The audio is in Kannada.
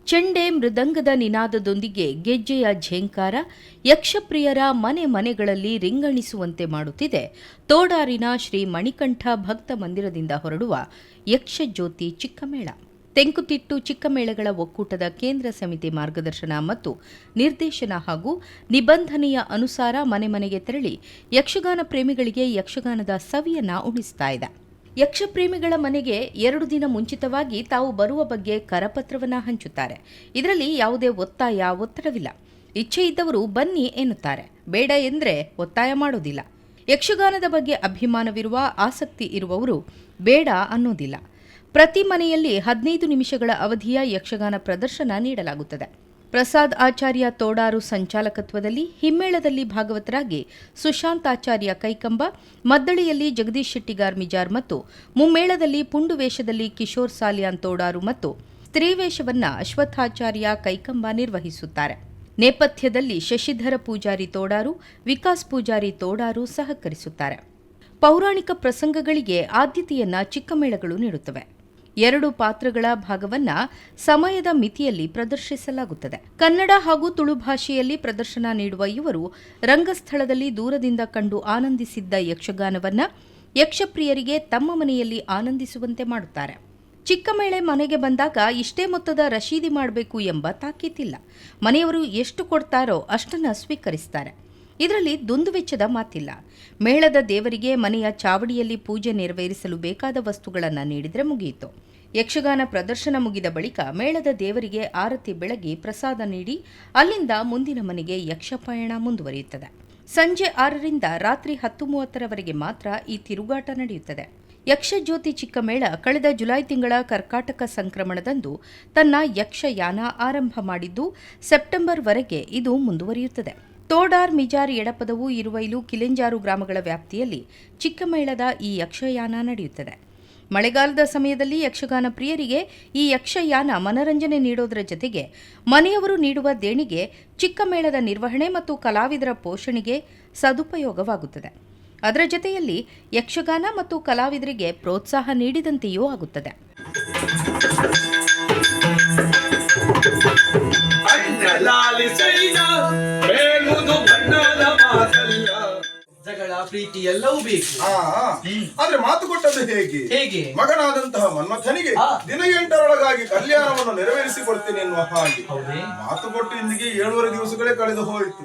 ಚೆಂಡೆ ಮೃದಂಗದ ನಿನಾದದೊಂದಿಗೆ ಗೆಜ್ಜೆಯ ಝೇಂಕಾರ ಯಕ್ಷಪ್ರಿಯರ ಮನೆ ಮನೆಗಳಲ್ಲಿ ರಿಂಗಣಿಸುವಂತೆ ಮಾಡುತ್ತಿದೆ ತೋಡಾರಿನ ಶ್ರೀ ಮಣಿಕಂಠ ಭಕ್ತ ಮಂದಿರದಿಂದ ಹೊರಡುವ ಯಕ್ಷಜ್ಯೋತಿ ಚಿಕ್ಕಮೇಳ. ತೆಂಕುತಿಟ್ಟು ಚಿಕ್ಕಮೇಳಗಳ ಒಕ್ಕೂಟದ ಕೇಂದ್ರ ಸಮಿತಿ ಮಾರ್ಗದರ್ಶನ ಮತ್ತು ನಿರ್ದೇಶನ ಹಾಗೂ ನಿಬಂಧನೆಯ ಅನುಸಾರ ಮನೆ ಮನೆಗೆ ತೆರಳಿ ಯಕ್ಷಗಾನ ಪ್ರೇಮಿಗಳಿಗೆ ಯಕ್ಷಗಾನದ ಸವಿಯನ್ನ ಉಣಿಸ್ತಾ ಇದೆ. ಯಕ್ಷಪ್ರೇಮಿಗಳ ಮನೆಗೆ 2 ದಿನ ಮುಂಚಿತವಾಗಿ ತಾವು ಬರುವ ಬಗ್ಗೆ ಕರಪತ್ರವನ್ನು ಹಂಚುತ್ತಾರೆ. ಇದರಲ್ಲಿ ಯಾವುದೇ ಒತ್ತಡವಿಲ್ಲ. ಇಚ್ಛೆ ಇದ್ದವರು ಬನ್ನಿ ಎನ್ನುತ್ತಾರೆ. ಬೇಡ ಎಂದರೆ ಒತ್ತಾಯ ಮಾಡೋದಿಲ್ಲ. ಯಕ್ಷಗಾನದ ಬಗ್ಗೆ ಅಭಿಮಾನವಿರುವ, ಆಸಕ್ತಿ ಇರುವವರು ಬೇಡ ಅನ್ನೋದಿಲ್ಲ. ಪ್ರತಿ ಮನೆಯಲ್ಲಿ 15 ನಿಮಿಷಗಳ ಅವಧಿಯ ಯಕ್ಷಗಾನ ಪ್ರದರ್ಶನ ನೀಡಲಾಗುತ್ತದೆ. ಪ್ರಸಾದ್ ಆಚಾರ್ಯ ತೋಡಾರು ಸಂಚಾಲಕತ್ವದಲ್ಲಿ ಹಿಮ್ಮೇಳದಲ್ಲಿ ಭಾಗವತರಾಗಿ ಸುಶಾಂತ್ ಆಚಾರ್ಯ ಕೈಕಂಬ, ಮದ್ದಳೆಯಲ್ಲಿ ಜಗದೀಶ್ ಶೆಟ್ಟಿಗಾರ್ ಮಿಜಾರ್ ಮತ್ತು ಮುಮ್ಮೇಳದಲ್ಲಿ ಪುಂಡು ವೇಷದಲ್ಲಿ ಕಿಶೋರ್ ಸಾಲಿಯಾನ್ ತೋಡಾರು ಮತ್ತು ಸ್ತ್ರೀವೇಷವನ್ನ ಅಶ್ವತ್ಥಾಚಾರ್ಯ ಕೈಕಂಬ ನಿರ್ವಹಿಸುತ್ತಾರೆ. ನೇಪಥ್ಯದಲ್ಲಿ ಶಶಿಧರ ಪೂಜಾರಿ ತೋಡಾರು, ವಿಕಾಸ್ ಪೂಜಾರಿ ತೋಡಾರು ಸಹಕರಿಸುತ್ತಾರೆ. ಪೌರಾಣಿಕ ಪ್ರಸಂಗಗಳಿಗೆ ಆದ್ಯತೆಯನ್ನ ಚಿಕ್ಕಮೇಳಗಳು ನೀಡುತ್ತವೆ. 2 ಪಾತ್ರಗಳ ಭಾಗವನ್ನ ಸಮಯದ ಮಿತಿಯಲ್ಲಿ ಪ್ರದರ್ಶಿಸಲಾಗುತ್ತದೆ. ಕನ್ನಡ ಹಾಗೂ ತುಳು ಭಾಷೆಯಲ್ಲಿ ಪ್ರದರ್ಶನ ನೀಡುವ ಇವರು ರಂಗಸ್ಥಳದಲ್ಲಿ ದೂರದಿಂದ ಕಂಡು ಆನಂದಿಸಿದ್ದ ಯಕ್ಷಗಾನವನ್ನ ಯಕ್ಷಪ್ರಿಯರಿಗೆ ತಮ್ಮ ಮನೆಯಲ್ಲಿ ಆನಂದಿಸುವಂತೆ ಮಾಡುತ್ತಾರೆ. ಚಿಕ್ಕಮೇಳೆ ಮನೆಗೆ ಬಂದಾಗ ಇಷ್ಟೇ ಮೊತ್ತದ ರಶೀದಿ ಮಾಡಬೇಕು ಎಂಬ ತಾಕೀತಿಲ್ಲ. ಮನೆಯವರು ಎಷ್ಟು ಕೊಡ್ತಾರೋ ಅಷ್ಟನ್ನ ಸ್ವೀಕರಿಸುತ್ತಾರೆ. ಇದರಲ್ಲಿ ದುಂದುವೆಚ್ಚದ ಮಾತಿಲ್ಲ. ಮೇಳದ ದೇವರಿಗೆ ಮನೆಯ ಚಾವಡಿಯಲ್ಲಿ ಪೂಜೆ ನೆರವೇರಿಸಲು ಬೇಕಾದ ವಸ್ತುಗಳನ್ನು ನೀಡಿದರೆ ಮುಗಿಯಿತು. ಯಕ್ಷಗಾನ ಪ್ರದರ್ಶನ ಮುಗಿದ ಬಳಿಕ ಮೇಳದ ದೇವರಿಗೆ ಆರತಿ ಬೆಳಗಿ ಪ್ರಸಾದ ನೀಡಿ ಅಲ್ಲಿಂದ ಮುಂದಿನ ಮನೆಗೆ ಯಕ್ಷಪಯಣ ಮುಂದುವರಿಯುತ್ತದೆ. ಸಂಜೆ 6ರಿಂದ ರಾತ್ರಿ 10:30ರವರೆಗೆ ಮಾತ್ರ ಈ ತಿರುಗಾಟ ನಡೆಯುತ್ತದೆ. ಯಕ್ಷಜ್ಯೋತಿ ಚಿಕ್ಕಮೇಳ ಕಳೆದ ಜುಲೈ ತಿಂಗಳ ಕರ್ಕಾಟಕ ಸಂಕ್ರಮಣದಂದು ತನ್ನ ಯಕ್ಷಯಾನ ಆರಂಭ ಮಾಡಿದ್ದು ಸೆಪ್ಟೆಂಬರ್ವರೆಗೆ ಇದು ಮುಂದುವರಿಯುತ್ತದೆ. ತೋಡಾರ್, ಮಿಜಾರ್, ಎಡಪದವು, ಇರುವೈಲು, ಕಿಲೆಂಜಾರು ಗ್ರಾಮಗಳ ವ್ಯಾಪ್ತಿಯಲ್ಲಿ ಚಿಕ್ಕಮೇಳದ ಈ ಯಕ್ಷಯಾನ ನಡೆಯುತ್ತದೆ. ಮಳೆಗಾಲದ ಸಮಯದಲ್ಲಿ ಯಕ್ಷಗಾನ ಪ್ರಿಯರಿಗೆ ಈ ಯಕ್ಷಯಾನ ಮನರಂಜನೆ ನೀಡೋದರ ಜತೆಗೆ ಮನೆಯವರು ನೀಡುವ ದೇಣಿಗೆ ಚಿಕ್ಕಮೇಳದ ನಿರ್ವಹಣೆ ಮತ್ತು ಕಲಾವಿದರ ಪೋಷಣೆಗೆ ಸದುಪಯೋಗವಾಗುತ್ತದೆ. ಅದರ ಜತೆಯಲ್ಲಿ ಯಕ್ಷಗಾನ ಮತ್ತು ಕಲಾವಿದರಿಗೆ ಪ್ರೋತ್ಸಾಹ ನೀಡಿದಂತೆಯೂ ಆಗುತ್ತದೆ. ಜಗಳ, ಪ್ರೀತಿ ಎಲ್ಲವೂ ಬೇಕು. ಆದ್ರೆ ಮಾತು ಕೊಟ್ಟದ್ದು ಹೇಗೆ? ಮಗನಾದಂತಹ ಮನ್ಮಥನಿಗೆ ದಿನ 8ರೊಳಗಾಗಿ ಕಲ್ಯಾಣವನ್ನು ನೆರವೇರಿಸಿಕೊಡ್ತೇನೆ ಎನ್ನುವ ಹಾಗೆ ಮಾತು ಕೊಟ್ಟು ಇಂದಿಗೆ 7 ದಿವಸಗಳೇ ಕಳೆದು ಹೋಯಿತು.